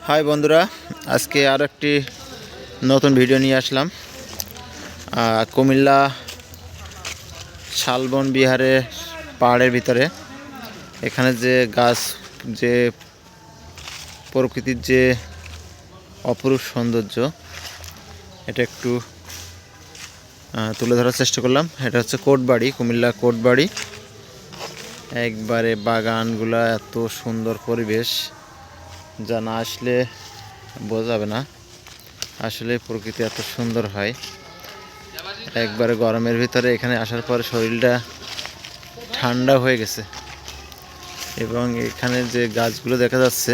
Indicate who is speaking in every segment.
Speaker 1: High বন্ধুরা, আজকে আর একটি নতুন ভিডিও নিয়ে আসলাম। কুমিল্লা শালবন বিহারে পাহাড়ের ভিতরে এখানে যে গাছ, যে প্রকৃতির যে অপরূপ সৌন্দর্য, এটা একটু তুলে ধরার চেষ্টা করলাম। এটা হচ্ছে কোটবাড়ি, কুমিল্লা কোটবাড়ি। একবারে বাগানগুলা, এত সুন্দর পরিবেশ যা না আসলে বোঝা যাবে না। আসলে প্রকৃতি এত সুন্দর হয়। একবারে গরমের ভিতরে এখানে আসার পর শরীরটা ঠান্ডা হয়ে গেছে। এবং এখানে যে গাছগুলো দেখা যাচ্ছে,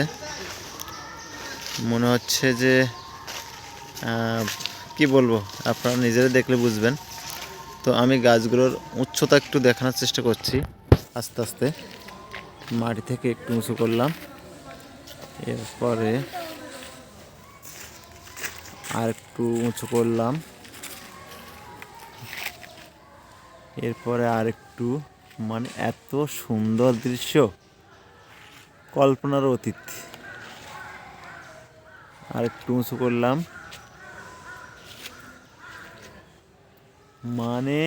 Speaker 1: মনে হচ্ছে যে কি বলবো, আপনারা নিজেরা দেখলে বুঝবেন। তো আমি গাছগুলোর উচ্চতা একটু দেখানোর চেষ্টা করছি। আস্তে আস্তে মাটি থেকে একটু উঁচু করলাম, এরপরে আর একটু উঁচু করলাম, এরপরে আর একটু, মানে এত সুন্দর দৃশ্য, কল্পনার অতীত। আর একটু উঁচু করলাম, মানে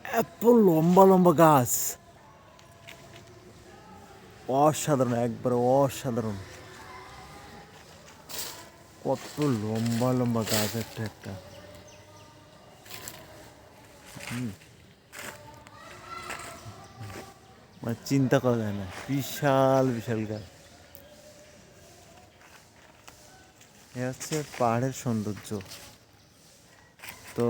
Speaker 1: এত লম্বা লম্বা গাছ, অসাধারণ, একবার অসাধারণ। কত লম্বা লম্বা গাছ একটা একটা। মানে চিন্তা করা যায় না, বিশাল বিশাল গাছ। এ হচ্ছে পাহাড়ের সৌন্দর্য। তো